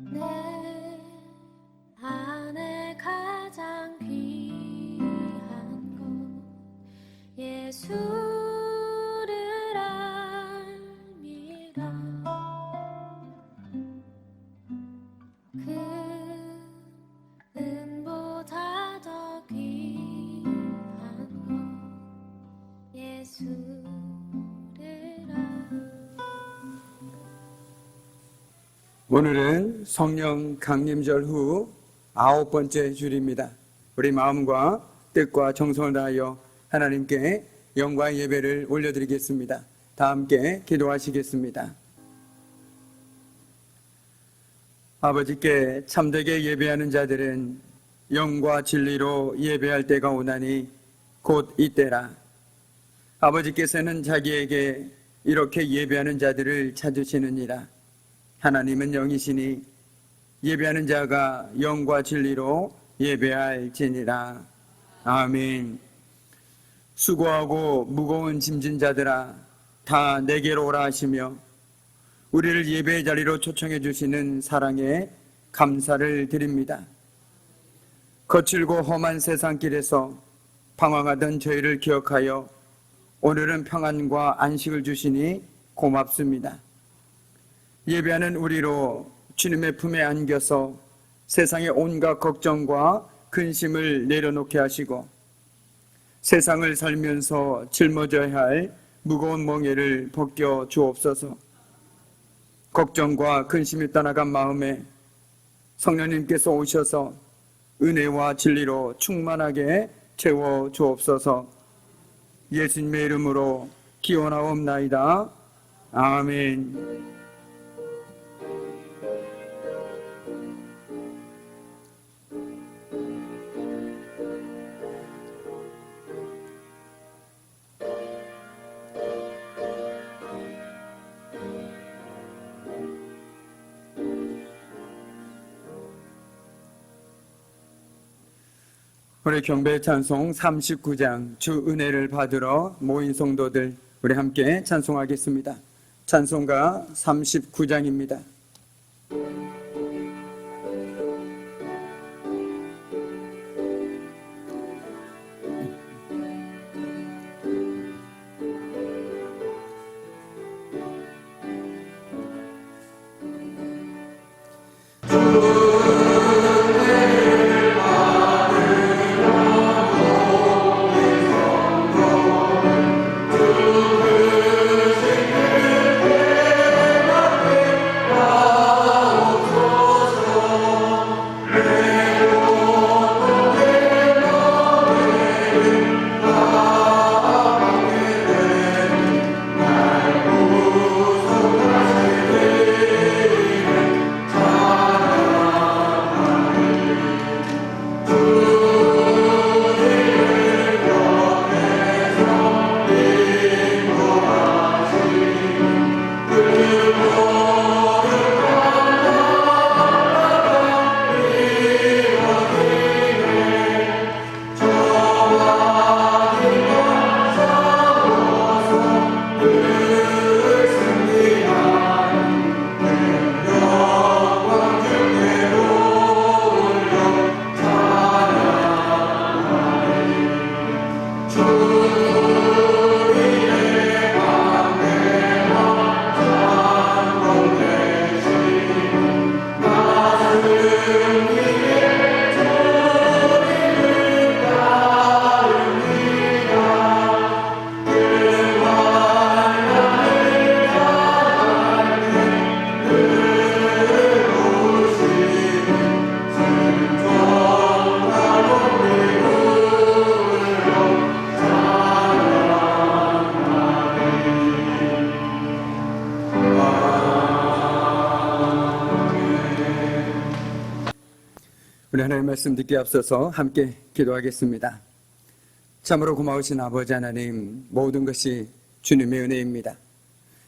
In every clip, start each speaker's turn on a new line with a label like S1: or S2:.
S1: 내 안에 가장 귀한 것 예수를 알미라. 그 은보다 더 귀한 것 예수를
S2: 오늘은 성령 강림절 후 9번째 주일입니다. 우리 마음과 뜻과 정성을 다하여 하나님께 영광의 예배를 올려드리겠습니다. 다 함께 기도하시겠습니다. 아버지께 참되게 예배하는 자들은 영과 진리로 예배할 때가 오나니 곧 이때라. 아버지께서는 자기에게 이렇게 예배하는 자들을 찾으시느니라. 하나님은 영이시니 예배하는 자가 영과 진리로 예배할지니라. 아멘. 수고하고 무거운 짐진 자들아 다 내게로 오라 하시며 우리를 예배의 자리로 초청해 주시는 사랑에 감사를 드립니다. 거칠고 험한 세상길에서 방황하던 저희를 기억하여 오늘은 평안과 안식을 주시니 고맙습니다. 예배하는 우리로 주님의 품에 안겨서 세상의 온갖 걱정과 근심을 내려놓게 하시고 세상을 살면서 짊어져야 할 무거운 멍에를 벗겨 주옵소서. 걱정과 근심이 떠나간 마음에 성령님께서 오셔서 은혜와 진리로 충만하게 채워 주옵소서. 예수님의 이름으로 기원하옵나이다. 아멘. 우리 경배 찬송 39장 주 은혜를 받으러 모인 성도들 우리 함께 찬송하겠습니다. 찬송가 39장입니다. 우리 하나님 말씀 듣기 앞서서 함께 기도하겠습니다. 참으로 고마우신 아버지 하나님, 모든 것이 주님의 은혜입니다.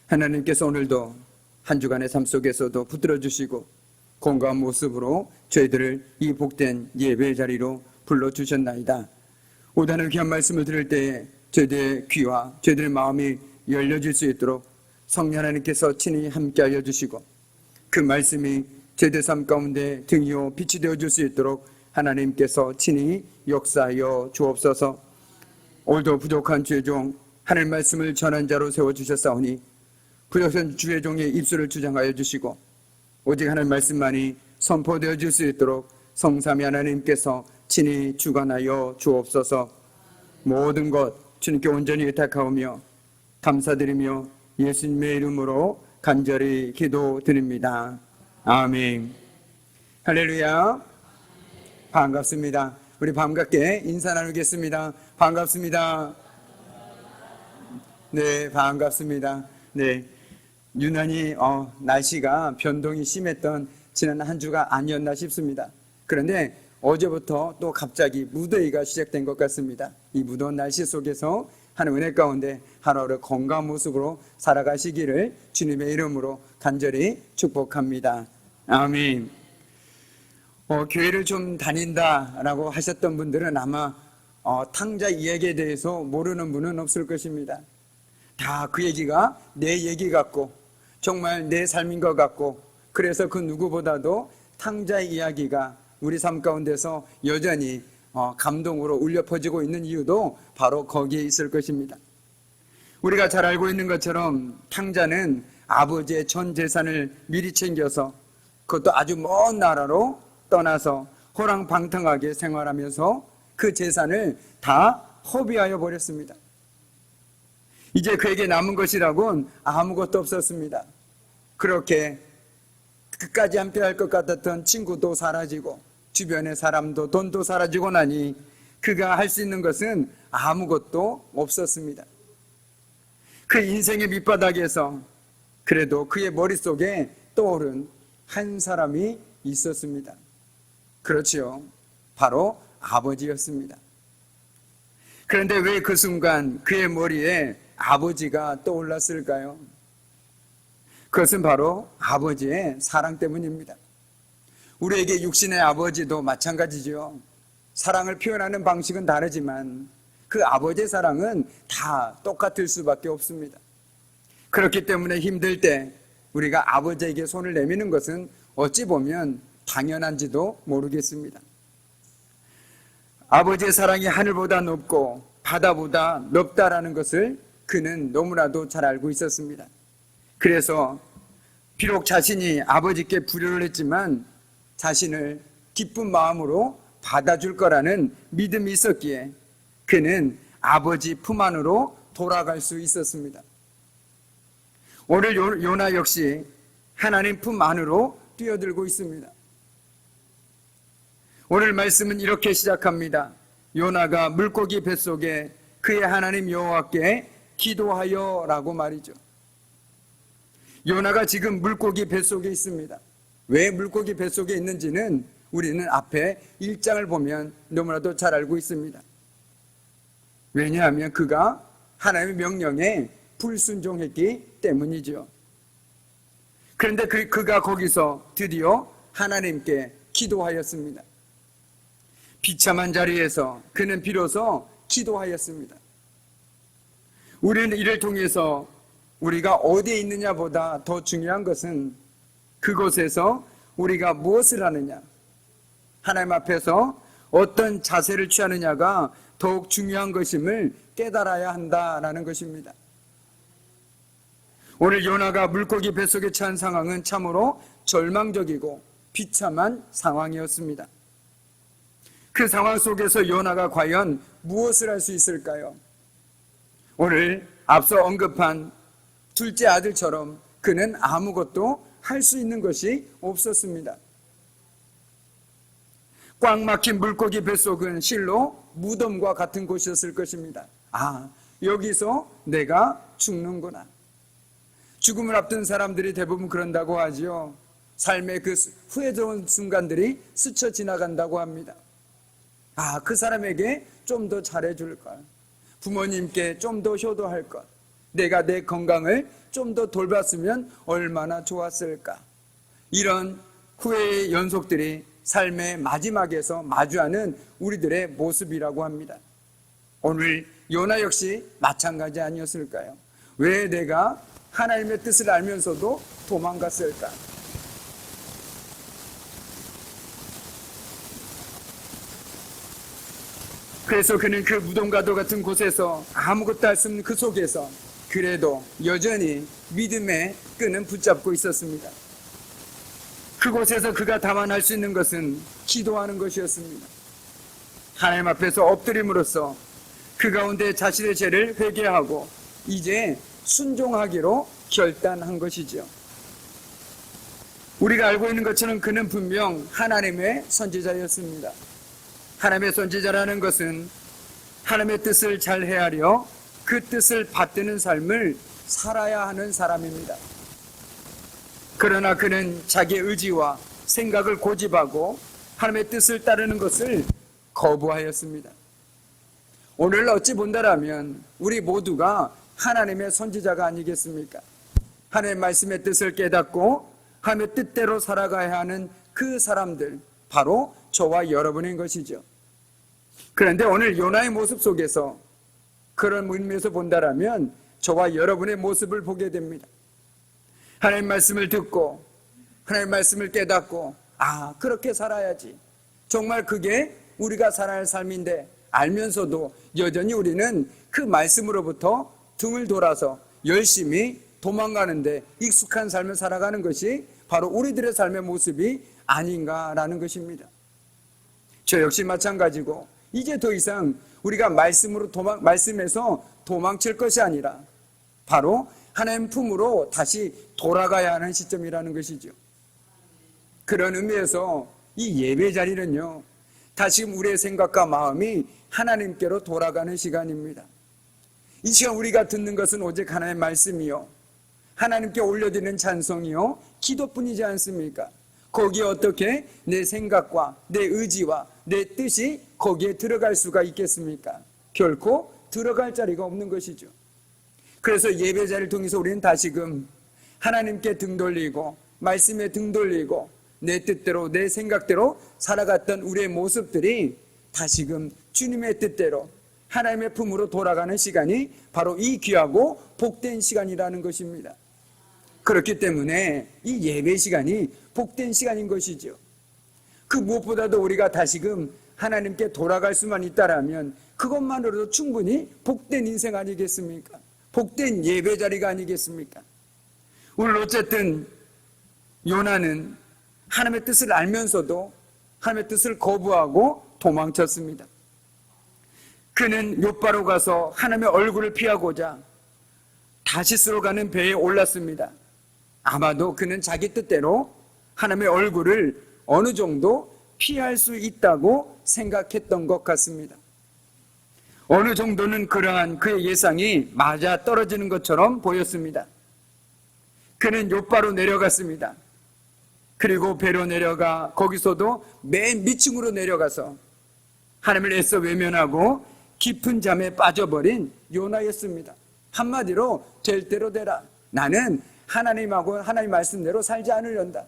S2: 하나님께서 오늘도 한 주간의 삶 속에서도 붙들어 주시고 건강한 모습으로 저희들을 이 복된 예배의 자리로 불러주셨나이다. 오다는 귀한 말씀을 들을 때에 저희들의 귀와 저희들의 마음이 열려질 수 있도록 성령 하나님께서 친히 함께하여 주시고 그 말씀이 제대 삶 가운데 등이요 빛이 되어줄 수 있도록 하나님께서 친히 역사하여 주옵소서. 오늘도 부족한 주의 종 하늘 말씀을 전한 자로 세워주셨사오니 부족한 주의 종의 입술을 주장하여 주시고 오직 하늘 말씀만이 선포되어 줄 수 있도록 성삼위 하나님께서 친히 주관하여 주옵소서. 모든 것 주님께 온전히 의탁하오며 감사드리며 예수님의 이름으로 간절히 기도드립니다. 아멘. 할렐루야. 반갑습니다. 우리 반갑게 인사 나누겠습니다. 반갑습니다. 네, 반갑습니다. 네, 유난히 날씨가 변동이 심했던 지난 한 주가 아니었나 싶습니다. 그런데 어제부터 또 갑자기 무더위가 시작된 것 같습니다. 이 무더운 날씨 속에서 하는 은혜 가운데 하루하루 건강한 모습으로 살아가시기를 주님의 이름으로 간절히 축복합니다. 아멘. 교회를 좀 다닌다라고 하셨던 분들은 아마 탕자 이야기에 대해서 모르는 분은 없을 것입니다. 다 그 얘기가 내 얘기 같고 정말 내 삶인 것 같고, 그래서 그 누구보다도 탕자 이야기가 우리 삶 가운데서 여전히 감동으로 울려 퍼지고 있는 이유도 바로 거기에 있을 것입니다. 우리가 잘 알고 있는 것처럼 탕자는 아버지의 전 재산을 미리 챙겨서 그것도 아주 먼 나라로 떠나서 호랑방탕하게 생활하면서 그 재산을 다 허비하여 버렸습니다. 이제 그에게 남은 것이라곤 아무것도 없었습니다. 그렇게 끝까지 함께할 것 같았던 친구도 사라지고 주변의 사람도 돈도 사라지고 나니 그가 할 수 있는 것은 아무것도 없었습니다. 그 인생의 밑바닥에서 그래도 그의 머릿속에 떠오른 한 사람이 있었습니다. 그렇지요. 바로 아버지였습니다. 그런데 왜 그 순간 그의 머리에 아버지가 떠올랐을까요? 그것은 바로 아버지의 사랑 때문입니다. 우리에게 육신의 아버지도 마찬가지죠. 사랑을 표현하는 방식은 다르지만 그 아버지의 사랑은 다 똑같을 수밖에 없습니다. 그렇기 때문에 힘들 때 우리가 아버지에게 손을 내미는 것은 어찌 보면 당연한지도 모르겠습니다. 아버지의 사랑이 하늘보다 높고 바다보다 넓다라는 것을 그는 너무나도 잘 알고 있었습니다. 그래서 비록 자신이 아버지께 불효를 했지만 자신을 기쁜 마음으로 받아줄 거라는 믿음이 있었기에 그는 아버지 품 안으로 돌아갈 수 있었습니다. 오늘 요나 역시 하나님 품 안으로 뛰어들고 있습니다. 오늘 말씀은 이렇게 시작합니다. 요나가 물고기 뱃속에 그의 하나님 여호와께 기도하여 라고 말이죠. 요나가 지금 물고기 뱃속에 있습니다. 왜 물고기 뱃속에 있는지는 우리는 앞에 1장을 보면 너무나도 잘 알고 있습니다. 왜냐하면 그가 하나님의 명령에 불순종했기 때문이죠. 그런데 그가 거기서 드디어 하나님께 기도하였습니다. 비참한 자리에서 그는 비로소 기도하였습니다. 우리는 이를 통해서 우리가 어디에 있느냐보다 더 중요한 것은 그곳에서 우리가 무엇을 하느냐, 하나님 앞에서 어떤 자세를 취하느냐가 더욱 중요한 것임을 깨달아야 한다라는 것입니다. 오늘 요나가 물고기 뱃속에 처한 상황은 참으로 절망적이고 비참한 상황이었습니다. 그 상황 속에서 요나가 과연 무엇을 할 수 있을까요? 오늘 앞서 언급한 둘째 아들처럼 그는 아무것도 할 수 있는 것이 없었습니다. 꽉 막힌 물고기 뱃속은 실로 무덤과 같은 곳이었을 것입니다. 여기서 내가 죽는구나. 죽음을 앞둔 사람들이 대부분 그런다고 하지요. 삶의 그 후회스러운 순간들이 스쳐 지나간다고 합니다. 그 사람에게 좀 더 잘해줄 걸, 부모님께 좀 더 효도할 것, 내가 내 건강을 좀 더 돌봤으면 얼마나 좋았을까. 이런 후회의 연속들이 삶의 마지막에서 마주하는 우리들의 모습이라고 합니다. 오늘 요나 역시 마찬가지 아니었을까요? 왜 내가 하나님의 뜻을 알면서도 도망갔을까? 그래서 그는 그 무덤과도 같은 곳에서 아무것도 할 수 없는 그 속에서 그래도 여전히 믿음의 끈은 붙잡고 있었습니다. 그곳에서 그가 다만 할 수 있는 것은 기도하는 것이었습니다. 하나님 앞에서 엎드림으로써 그 가운데 자신의 죄를 회개하고 이제 순종하기로 결단한 것이죠. 우리가 알고 있는 것처럼 그는 분명 하나님의 선지자였습니다. 하나님의 선지자라는 것은 하나님의 뜻을 잘 헤아려 그 뜻을 받드는 삶을 살아야 하는 사람입니다. 그러나 그는 자기의 의지와 생각을 고집하고 하나님의 뜻을 따르는 것을 거부하였습니다. 오늘 어찌 본다라면 우리 모두가 하나님의 선지자가 아니겠습니까? 하나님의 말씀의 뜻을 깨닫고 하나님의 뜻대로 살아가야 하는 그 사람들, 바로 저와 여러분인 것이죠. 그런데 오늘 요나의 모습 속에서 그런 의미에서 본다라면 저와 여러분의 모습을 보게 됩니다. 하나님 말씀을 듣고 하나님 말씀을 깨닫고 그렇게 살아야지, 정말 그게 우리가 살아야 할 삶인데 알면서도 여전히 우리는 그 말씀으로부터 등을 돌아서 열심히 도망가는데 익숙한 삶을 살아가는 것이 바로 우리들의 삶의 모습이 아닌가라는 것입니다. 저 역시 마찬가지고 이제 더 이상 우리가 말씀에서 도망칠 것이 아니라 바로 하나님 품으로 다시 돌아가야 하는 시점이라는 것이죠. 그런 의미에서 이 예배 자리는요, 다시금 우리의 생각과 마음이 하나님께로 돌아가는 시간입니다. 이 시간 우리가 듣는 것은 오직 하나님의 말씀이요, 하나님께 올려드리는 찬송이요, 기도뿐이지 않습니까? 거기에 어떻게 내 생각과 내 의지와 내 뜻이 거기에 들어갈 수가 있겠습니까? 결코 들어갈 자리가 없는 것이죠. 그래서 예배 자리를 통해서 우리는 다시금 하나님께 등 돌리고 말씀에 등 돌리고 내 뜻대로 내 생각대로 살아갔던 우리의 모습들이 다시금 주님의 뜻대로 하나님의 품으로 돌아가는 시간이 바로 이 귀하고 복된 시간이라는 것입니다. 그렇기 때문에 이 예배 시간이 복된 시간인 것이죠. 그 무엇보다도 우리가 다시금 하나님께 돌아갈 수만 있다라면 그것만으로도 충분히 복된 인생 아니겠습니까? 복된 예배 자리가 아니겠습니까? 오늘 어쨌든 요나는 하나님의 뜻을 알면서도 하나님의 뜻을 거부하고 도망쳤습니다. 그는 욥바로 가서 하나님의 얼굴을 피하고자 다시스로 가는 배에 올랐습니다. 아마도 그는 자기 뜻대로 하나님의 얼굴을 어느 정도 피할 수 있다고 생각했던 것 같습니다. 어느 정도는 그러한 그의 예상이 맞아 떨어지는 것처럼 보였습니다. 그는 욥바로 내려갔습니다. 그리고 배로 내려가 거기서도 맨 밑층으로 내려가서 하나님을 애써 외면하고 깊은 잠에 빠져버린 요나였습니다. 한마디로 될 대로 되라. 나는 하나님하고 하나님 말씀대로 살지 않으련다.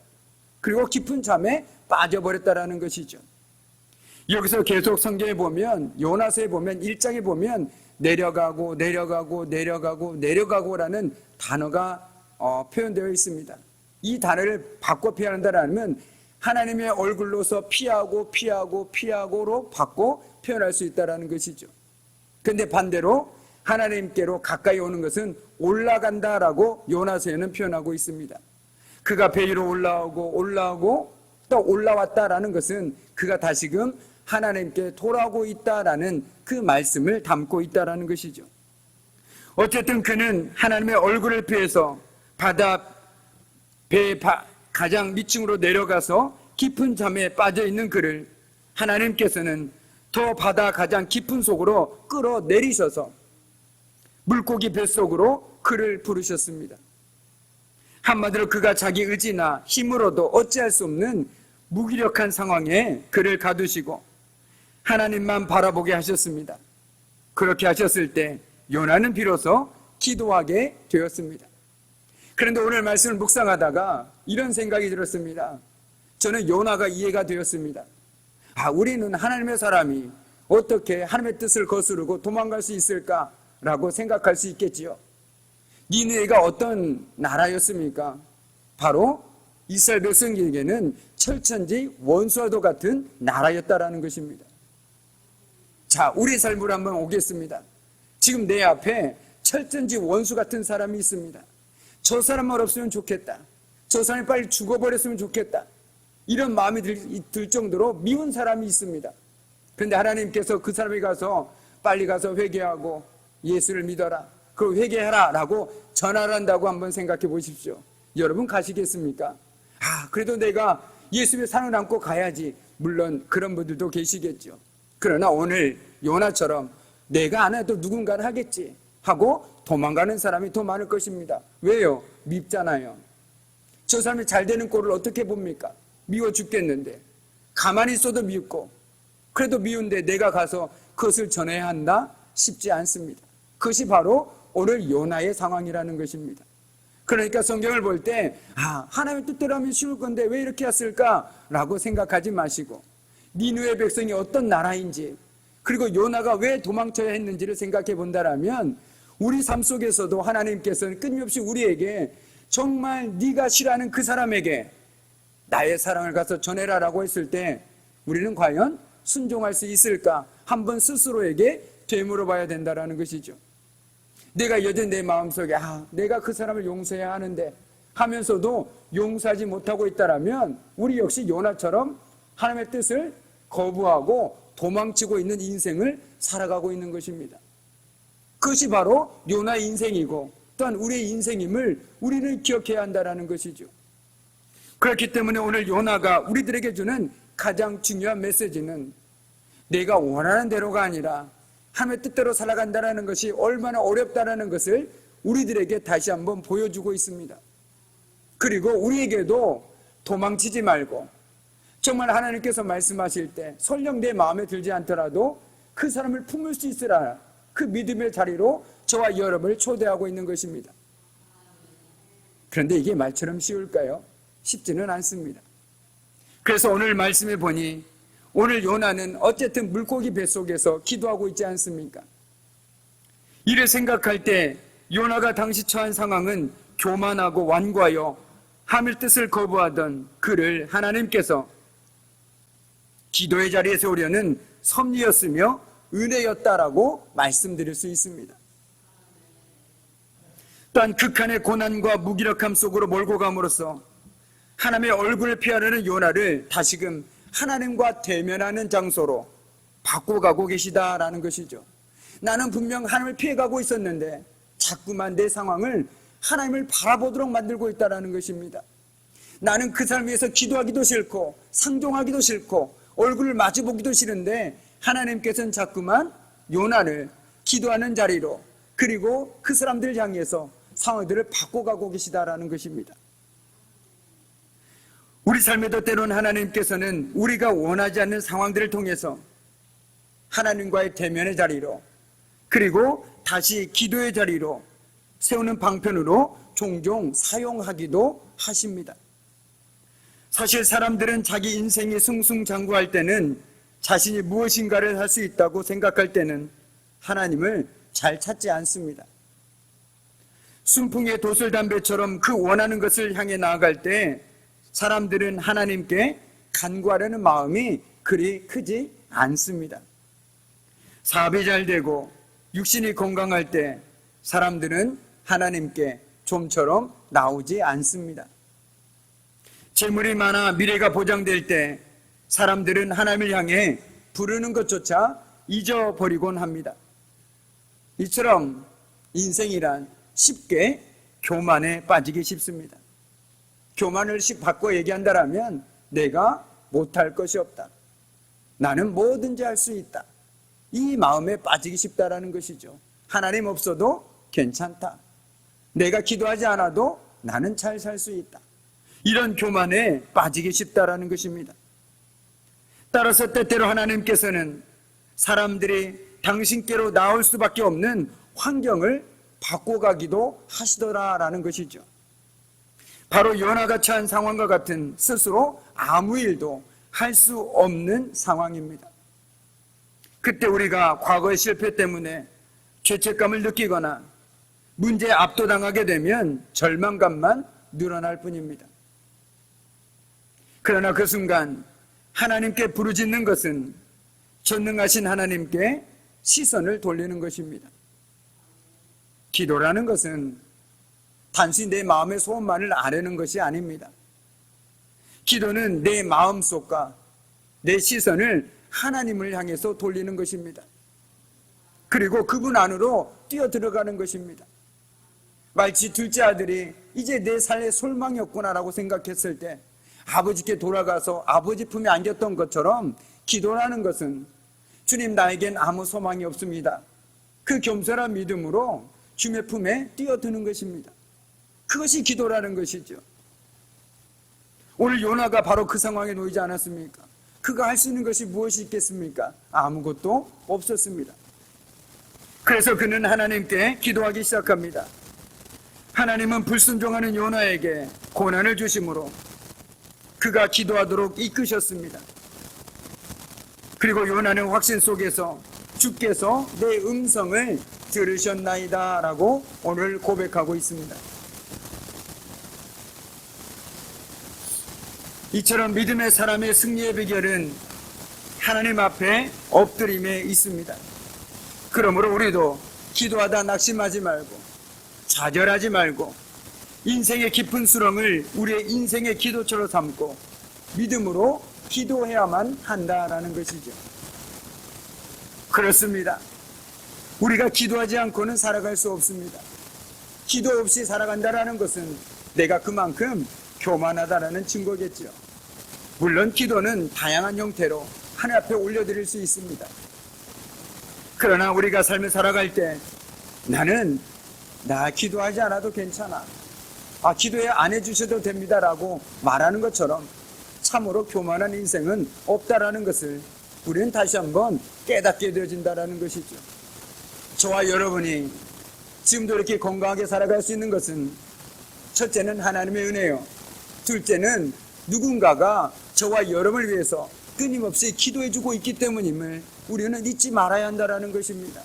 S2: 그리고 깊은 잠에 빠져버렸다라는 것이죠. 여기서 계속 성경에 보면, 요나서에 보면 1장에 보면 내려가고 내려가고 내려가고 내려가고라는 단어가 표현되어 있습니다. 이 단어를 바꿔 표현한다면 하나님의 얼굴로서 피하고 피하고 피하고로 바꿔 표현할 수 있다는 것이죠. 그런데 반대로 하나님께로 가까이 오는 것은 올라간다라고 요나서에는 표현하고 있습니다. 그가 배 위로 올라오고 또 올라왔다라는 것은 그가 다시금 하나님께 돌아오고 있다라는 그 말씀을 담고 있다라는 것이죠. 어쨌든 그는 하나님의 얼굴을 피해서 배의 가장 밑층으로 내려가서 깊은 잠에 빠져 있는 그를 하나님께서는 더 바다 가장 깊은 속으로 끌어내리셔서 물고기 뱃속으로 그를 부르셨습니다. 한마디로 그가 자기 의지나 힘으로도 어찌할 수 없는 무기력한 상황에 그를 가두시고 하나님만 바라보게 하셨습니다. 그렇게 하셨을 때 요나는 비로소 기도하게 되었습니다. 그런데 오늘 말씀을 묵상하다가 이런 생각이 들었습니다. 저는 요나가 이해가 되었습니다. 우리는 하나님의 사람이 어떻게 하나님의 뜻을 거스르고 도망갈 수 있을까라고 생각할 수 있겠지요. 니느웨가 어떤 나라였습니까? 바로 이스라엘 백성에게는 철천지 원수와도 같은 나라였다라는 것입니다. 자, 우리 삶으로 한번 오겠습니다. 지금 내 앞에 철전지 원수 같은 사람이 있습니다. 저 사람만 없으면 좋겠다. 저 사람이 빨리 죽어버렸으면 좋겠다. 이런 마음이 들 정도로 미운 사람이 있습니다. 그런데 하나님께서 그 사람이 가서 빨리 가서 회개하고 예수를 믿어라, 그걸 회개하라 라고 전화를 한다고 한번 생각해 보십시오. 여러분 가시겠습니까? 그래도 내가 예수의 산을 안고 가야지. 물론 그런 분들도 계시겠죠. 그러나 오늘 요나처럼 내가 안 해도 누군가는 하겠지 하고 도망가는 사람이 더 많을 것입니다. 왜요? 밉잖아요. 저 사람이 잘 되는 꼴을 어떻게 봅니까? 미워 죽겠는데. 가만히 있어도 밉고, 그래도 미운데 내가 가서 그것을 전해야 한다? 쉽지 않습니다. 그것이 바로 오늘 요나의 상황이라는 것입니다. 그러니까 성경을 볼 때 하나님의 뜻대로 하면 쉬울 건데 왜 이렇게 했을까? 라고 생각하지 마시고, 니느웨 백성이 어떤 나라인지, 그리고 요나가 왜 도망쳐야 했는지를 생각해 본다라면 우리 삶 속에서도 하나님께서는 끊임없이 우리에게 정말 네가 싫어하는 그 사람에게 나의 사랑을 가서 전해라라고 했을 때 우리는 과연 순종할 수 있을까? 한번 스스로에게 되물어 봐야 된다는 것이죠. 내가 여전히 내 마음속에 내가 그 사람을 용서해야 하는데 하면서도 용서하지 못하고 있다라면 우리 역시 요나처럼 하나님의 뜻을 거부하고 도망치고 있는 인생을 살아가고 있는 것입니다. 그것이 바로 요나의 인생이고 또한 우리의 인생임을 우리는 기억해야 한다는 것이죠. 그렇기 때문에 오늘 요나가 우리들에게 주는 가장 중요한 메시지는 내가 원하는 대로가 아니라 하나님의 뜻대로 살아간다는 것이 얼마나 어렵다는 것을 우리들에게 다시 한번 보여주고 있습니다. 그리고 우리에게도 도망치지 말고 정말 하나님께서 말씀하실 때 설령 내 마음에 들지 않더라도 그 사람을 품을 수 있으라, 그 믿음의 자리로 저와 여러분을 초대하고 있는 것입니다. 그런데 이게 말처럼 쉬울까요? 쉽지는 않습니다. 그래서 오늘 말씀해 보니 오늘 요나는 어쨌든 물고기 뱃속에서 기도하고 있지 않습니까? 이를 생각할 때 요나가 당시 처한 상황은 교만하고 완고하여 하나님의 뜻을 거부하던 그를 하나님께서 기도의 자리에 세우려는 섭리였으며 은혜였다라고 말씀드릴 수 있습니다. 또한 극한의 고난과 무기력함 속으로 몰고 감으로써 하나님의 얼굴을 피하려는 요나를 다시금 하나님과 대면하는 장소로 바꿔가고 계시다라는 것이죠. 나는 분명 하나님을 피해가고 있었는데 자꾸만 내 상황을 하나님을 바라보도록 만들고 있다는 것입니다. 나는 그 사람 위해서 기도하기도 싫고 상종하기도 싫고 얼굴을 마주보기도 싫은데 하나님께서는 자꾸만 요나를 기도하는 자리로, 그리고 그 사람들을 향해서 상황들을 바꿔가고 계시다라는 것입니다. 우리 삶에도 때로는 하나님께서는 우리가 원하지 않는 상황들을 통해서 하나님과의 대면의 자리로, 그리고 다시 기도의 자리로 세우는 방편으로 종종 사용하기도 하십니다. 사실 사람들은 자기 인생이 승승장구할 때는, 자신이 무엇인가를 할 수 있다고 생각할 때는 하나님을 잘 찾지 않습니다. 순풍의 도술담배처럼 그 원하는 것을 향해 나아갈 때 사람들은 하나님께 간구하려는 마음이 그리 크지 않습니다. 사업이 잘 되고 육신이 건강할 때 사람들은 하나님께 좀처럼 나오지 않습니다. 재물이 많아 미래가 보장될 때 사람들은 하나님을 향해 부르는 것조차 잊어버리곤 합니다. 이처럼 인생이란 쉽게 교만에 빠지기 쉽습니다. 교만을 바꿔 얘기한다면 내가 못할 것이 없다, 나는 뭐든지 할 수 있다, 이 마음에 빠지기 쉽다라는 것이죠. 하나님 없어도 괜찮다, 내가 기도하지 않아도 나는 잘 살 수 있다, 이런 교만에 빠지기 쉽다라는 것입니다. 따라서 때때로 하나님께서는 사람들이 당신께로 나올 수밖에 없는 환경을 바꿔가기도 하시더라라는 것이죠. 바로 요나가 처한 상황과 같은 스스로 아무 일도 할 수 없는 상황입니다. 그때 우리가 과거의 실패 때문에 죄책감을 느끼거나 문제에 압도당하게 되면 절망감만 늘어날 뿐입니다. 그러나 그 순간 하나님께 부르짖는 것은 전능하신 하나님께 시선을 돌리는 것입니다. 기도라는 것은 단순히 내 마음의 소원만을 아뢰는 것이 아닙니다. 기도는 내 마음속과 내 시선을 하나님을 향해서 돌리는 것입니다. 그리고 그분 안으로 뛰어들어가는 것입니다. 마치 둘째 아들이 이제 내 삶에 소망이 없구나라고 생각했을 때 아버지께 돌아가서 아버지 품에 안겼던 것처럼 기도라는 것은 주님, 나에겐 아무 소망이 없습니다. 그 겸손한 믿음으로 주님의 품에 뛰어드는 것입니다. 그것이 기도라는 것이죠. 오늘 요나가 바로 그 상황에 놓이지 않았습니까? 그가 할 수 있는 것이 무엇이 있겠습니까? 아무것도 없었습니다. 그래서 그는 하나님께 기도하기 시작합니다. 하나님은 불순종하는 요나에게 고난을 주심으로 그가 기도하도록 이끄셨습니다. 그리고 요나는 확신 속에서 주께서 내 음성을 들으셨나이다 라고 오늘 고백하고 있습니다. 이처럼 믿음의 사람의 승리의 비결은 하나님 앞에 엎드림에 있습니다. 그러므로 우리도 기도하다 낙심하지 말고 좌절하지 말고 인생의 깊은 수렁을 우리의 인생의 기도처로 삼고 믿음으로 기도해야만 한다라는 것이죠. 그렇습니다. 우리가 기도하지 않고는 살아갈 수 없습니다. 기도 없이 살아간다라는 것은 내가 그만큼 교만하다라는 증거겠죠. 물론 기도는 다양한 형태로 하나님 앞에 올려드릴 수 있습니다. 그러나 우리가 삶을 살아갈 때 나는 나 기도하지 않아도 괜찮아, 기도에 안 해주셔도 됩니다라고 말하는 것처럼 참으로 교만한 인생은 없다라는 것을 우리는 다시 한번 깨닫게 되어진다라는 것이죠. 저와 여러분이 지금도 이렇게 건강하게 살아갈 수 있는 것은 첫째는 하나님의 은혜요, 둘째는 누군가가 저와 여러분을 위해서 끊임없이 기도해주고 있기 때문임을 우리는 잊지 말아야 한다는 것입니다.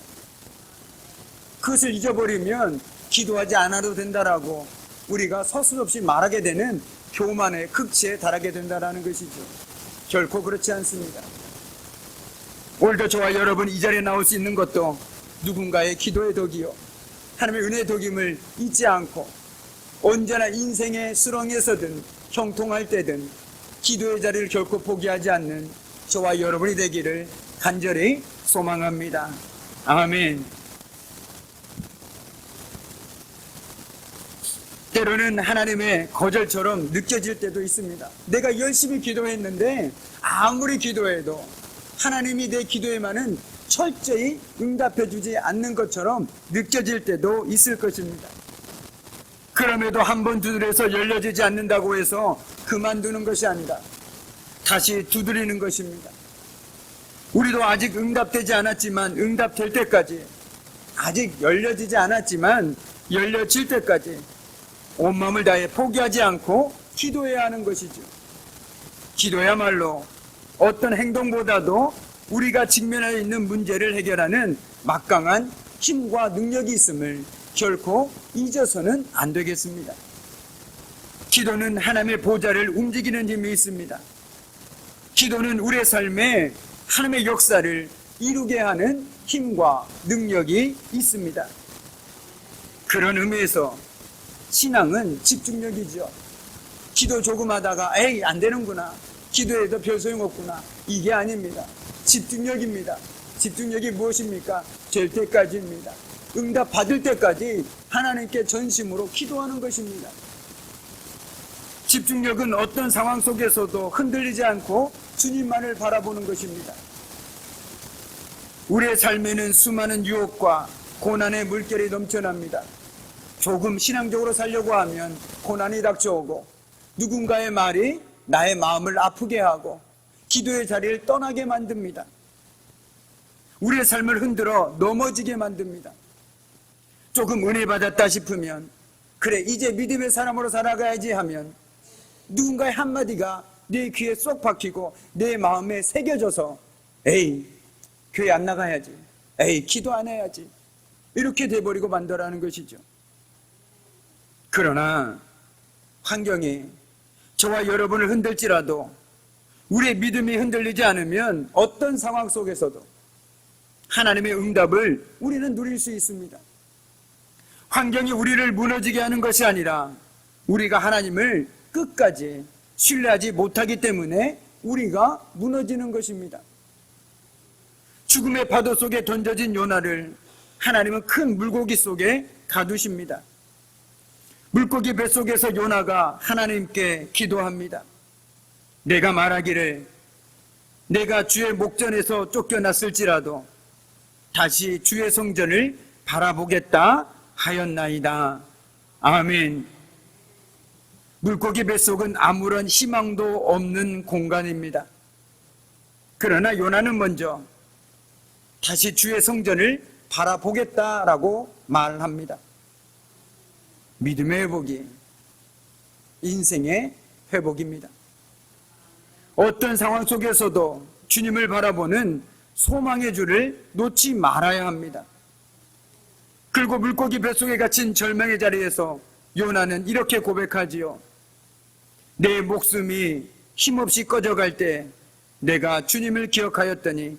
S2: 그것을 잊어버리면 기도하지 않아도 된다라고 우리가 서슴없이 말하게 되는 교만의 극치에 달하게 된다는 것이죠. 결코 그렇지 않습니다. 오늘도 저와 여러분 이 자리에 나올 수 있는 것도 누군가의 기도의 덕이요, 하나님의 은혜의 덕임을 잊지 않고 언제나 인생의 수렁에서든 형통할 때든 기도의 자리를 결코 포기하지 않는 저와 여러분이 되기를 간절히 소망합니다. 아멘. 때로는 하나님의 거절처럼 느껴질 때도 있습니다. 내가 열심히 기도했는데 아무리 기도해도 하나님이 내 기도에만은 철저히 응답해주지 않는 것처럼 느껴질 때도 있을 것입니다. 그럼에도 한 번 두드려서 열려지지 않는다고 해서 그만두는 것이 아니라 다시 두드리는 것입니다. 우리도 아직 응답되지 않았지만 응답될 때까지, 아직 열려지지 않았지만 열려질 때까지 온 마음을 다해 포기하지 않고 기도해야 하는 것이죠. 기도야말로 어떤 행동보다도 우리가 직면하여 있는 문제를 해결하는 막강한 힘과 능력이 있음을 결코 잊어서는 안 되겠습니다. 기도는 하나님의 보좌를 움직이는 힘이 있습니다. 기도는 우리의 삶에 하나님의 역사를 이루게 하는 힘과 능력이 있습니다. 그런 의미에서 신앙은 집중력이죠. 기도 조금 하다가 에이 안 되는구나, 기도해도 별 소용없구나, 이게 아닙니다. 집중력입니다. 집중력이 무엇입니까? 될 때까지입니다. 응답 받을 때까지 하나님께 전심으로 기도하는 것입니다. 집중력은 어떤 상황 속에서도 흔들리지 않고 주님만을 바라보는 것입니다. 우리의 삶에는 수많은 유혹과 고난의 물결이 넘쳐납니다. 조금 신앙적으로 살려고 하면 고난이 닥쳐오고 누군가의 말이 나의 마음을 아프게 하고 기도의 자리를 떠나게 만듭니다. 우리의 삶을 흔들어 넘어지게 만듭니다. 조금 은혜 받았다 싶으면 그래 이제 믿음의 사람으로 살아가야지 하면 누군가의 한마디가 내 귀에 쏙 박히고 내 마음에 새겨져서 에이 교회 안 나가야지, 에이 기도 안 해야지, 이렇게 돼버리고 만더라는 것이죠. 그러나 환경이 저와 여러분을 흔들지라도 우리의 믿음이 흔들리지 않으면 어떤 상황 속에서도 하나님의 응답을 우리는 누릴 수 있습니다. 환경이 우리를 무너지게 하는 것이 아니라 우리가 하나님을 끝까지 신뢰하지 못하기 때문에 우리가 무너지는 것입니다. 죽음의 파도 속에 던져진 요나를 하나님은 큰 물고기 속에 가두십니다. 물고기 뱃속에서 요나가 하나님께 기도합니다. 내가 말하기를 내가 주의 목전에서 쫓겨났을지라도 다시 주의 성전을 바라보겠다 하였나이다. 아멘. 물고기 뱃속은 아무런 희망도 없는 공간입니다. 그러나 요나는 먼저 다시 주의 성전을 바라보겠다라고 말합니다. 믿음의 회복이 인생의 회복입니다. 어떤 상황 속에서도 주님을 바라보는 소망의 줄을 놓지 말아야 합니다. 그리고 물고기 뱃속에 갇힌 절망의 자리에서 요나는 이렇게 고백하지요. 내 목숨이 힘없이 꺼져갈 때 내가 주님을 기억하였더니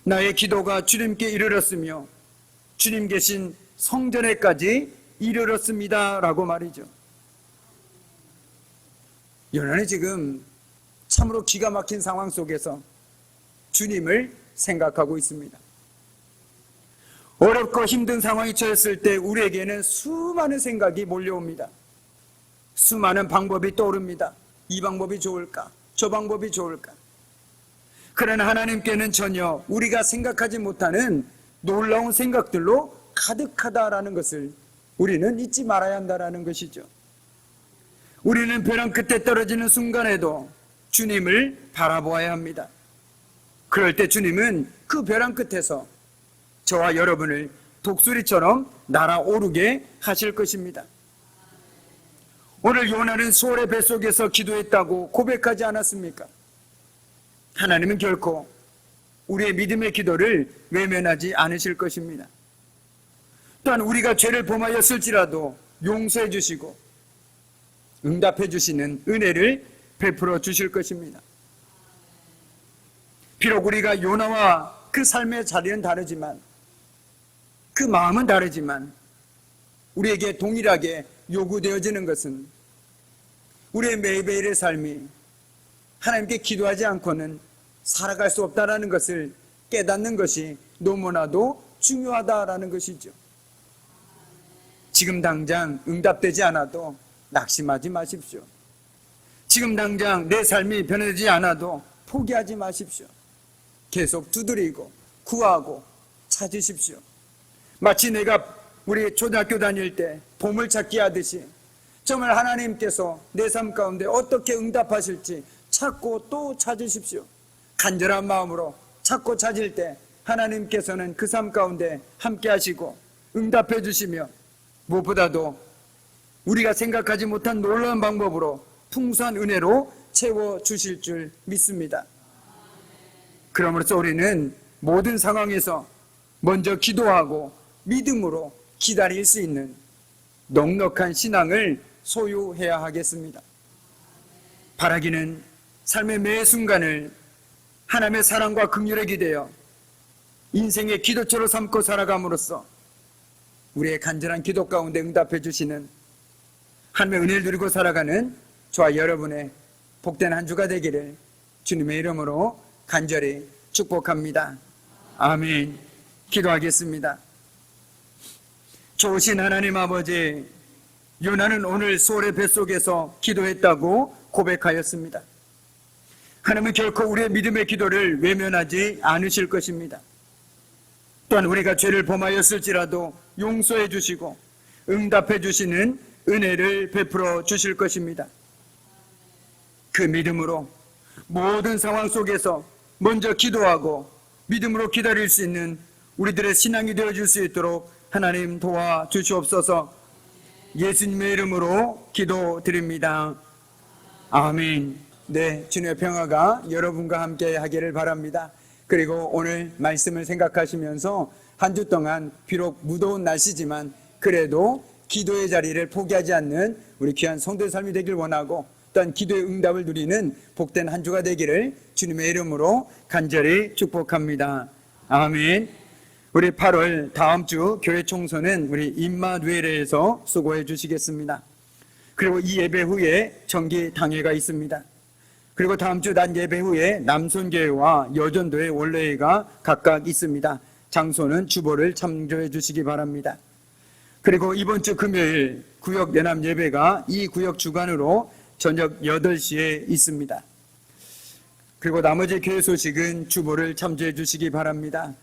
S2: 나의 기도가 주님께 이르렀으며 주님 계신 성전에까지 이르렀습니다 라고 말이죠. 요나는 지금 참으로 기가 막힌 상황 속에서 주님을 생각하고 있습니다. 어렵고 힘든 상황이 처했을 때 우리에게는 수많은 생각이 몰려옵니다. 수많은 방법이 떠오릅니다. 이 방법이 좋을까? 저 방법이 좋을까? 그러나 하나님께는 전혀 우리가 생각하지 못하는 놀라운 생각들로 가득하다라는 것을 우리는 잊지 말아야 한다는 것이죠. 우리는 벼랑 끝에 떨어지는 순간에도 주님을 바라보아야 합니다. 그럴 때 주님은 그 벼랑 끝에서 저와 여러분을 독수리처럼 날아오르게 하실 것입니다. 오늘 요나는 소울의 뱃속에서 기도했다고 고백하지 않았습니까? 하나님은 결코 우리의 믿음의 기도를 외면하지 않으실 것입니다. 또한 우리가 죄를 범하였을지라도 용서해 주시고 응답해 주시는 은혜를 베풀어 주실 것입니다. 비록 우리가 요나와 그 삶의 자리는 다르지만 그 마음은 다르지만 우리에게 동일하게 요구되어지는 것은 우리의 매일매일의 삶이 하나님께 기도하지 않고는 살아갈 수 없다는 것을 깨닫는 것이 너무나도 중요하다라는 것이죠. 지금 당장 응답되지 않아도 낙심하지 마십시오. 지금 당장 내 삶이 변하지 않아도 포기하지 마십시오. 계속 두드리고 구하고 찾으십시오. 마치 내가 우리 초등학교 다닐 때 보물찾기 하듯이 정말 하나님께서 내 삶 가운데 어떻게 응답하실지 찾고 또 찾으십시오. 간절한 마음으로 찾고 찾을 때 하나님께서는 그 삶 가운데 함께 하시고 응답해 주시며 무엇보다도 우리가 생각하지 못한 놀라운 방법으로 풍성한 은혜로 채워주실 줄 믿습니다. 그러므로써 우리는 모든 상황에서 먼저 기도하고 믿음으로 기다릴 수 있는 넉넉한 신앙을 소유해야 하겠습니다. 바라기는 삶의 매 순간을 하나님의 사랑과 긍휼에 기대어 인생의 기도처로 삼고 살아감으로써 우리의 간절한 기도 가운데 응답해 주시는 하나님의 은혜를 누리고 살아가는 저와 여러분의 복된 한 주가 되기를 주님의 이름으로 간절히 축복합니다. 아멘. 기도하겠습니다. 좋으신 하나님 아버지, 요나는 오늘 소울의 뱃속에서 기도했다고 고백하였습니다. 하나님은 결코 우리의 믿음의 기도를 외면하지 않으실 것입니다. 또한 우리가 죄를 범하였을지라도 용서해 주시고 응답해 주시는 은혜를 베풀어 주실 것입니다. 그 믿음으로 모든 상황 속에서 먼저 기도하고 믿음으로 기다릴 수 있는 우리들의 신앙이 되어줄 수 있도록 하나님 도와주시옵소서. 예수님의 이름으로 기도드립니다. 아멘. 네, 주님의 평화가 여러분과 함께 하기를 바랍니다. 그리고 오늘 말씀을 생각하시면서 한 주 동안 비록 무더운 날씨지만 그래도 기도의 자리를 포기하지 않는 우리 귀한 성도의 삶이 되길 원하고 또한 기도의 응답을 누리는 복된 한 주가 되기를 주님의 이름으로 간절히 축복합니다. 아멘. 우리 8월 다음 주 교회 총선은 우리 임마누엘에서 수고해 주시겠습니다. 그리고 이 예배 후에 정기 당회가 있습니다. 그리고 다음 주 낮 예배 후에 남손교회와 여전도의 원래회가 각각 있습니다. 장소는 주보를 참조해 주시기 바랍니다. 그리고 이번 주 금요일 구역 연합 예배가 이 구역 주관으로 저녁 8시에 있습니다. 그리고 나머지 교회 소식은 주보를 참조해 주시기 바랍니다.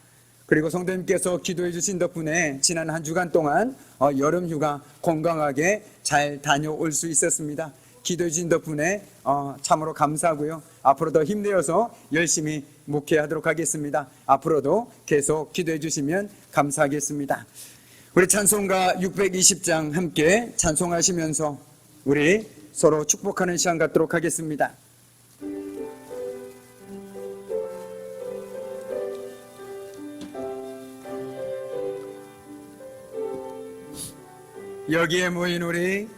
S2: 그리고 성도님께서 기도해 주신 덕분에 지난 한 주간 동안 여름 휴가 건강하게 잘 다녀올 수 있었습니다. 기도해 주신 덕분에 참으로 감사하고요. 앞으로 더 힘내어서 열심히 목회하도록 하겠습니다. 앞으로도 계속 기도해 주시면 감사하겠습니다. 우리 찬송가 620장 함께 찬송하시면서 우리 서로 축복하는 시간 갖도록 하겠습니다. 여기에 모인 우리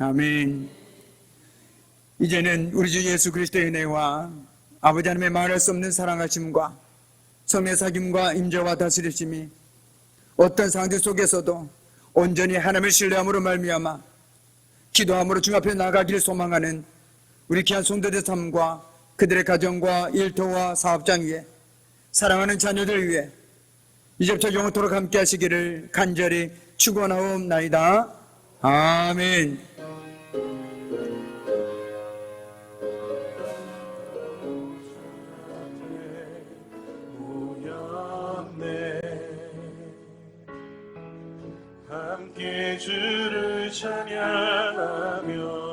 S2: 아멘. 이제는 우리 주 예수 그리스도의 은혜와 아버지 하나님의 말할 수 없는 사랑하심과 성의 사귐과 임재와 다스리심이 어떤 상황 속에서도 온전히 하나님을 신뢰함으로 말미암아 기도함으로 주 앞에 나가기를 소망하는 우리 귀한 성도들의 삶과 그들의 가정과 일터와 사업장 위에 사랑하는 자녀들 위해 이제부터 영원토록 함께 하시기를 간절히 축원하옵나이다. 아멘.
S3: 함께 주를 찬양하며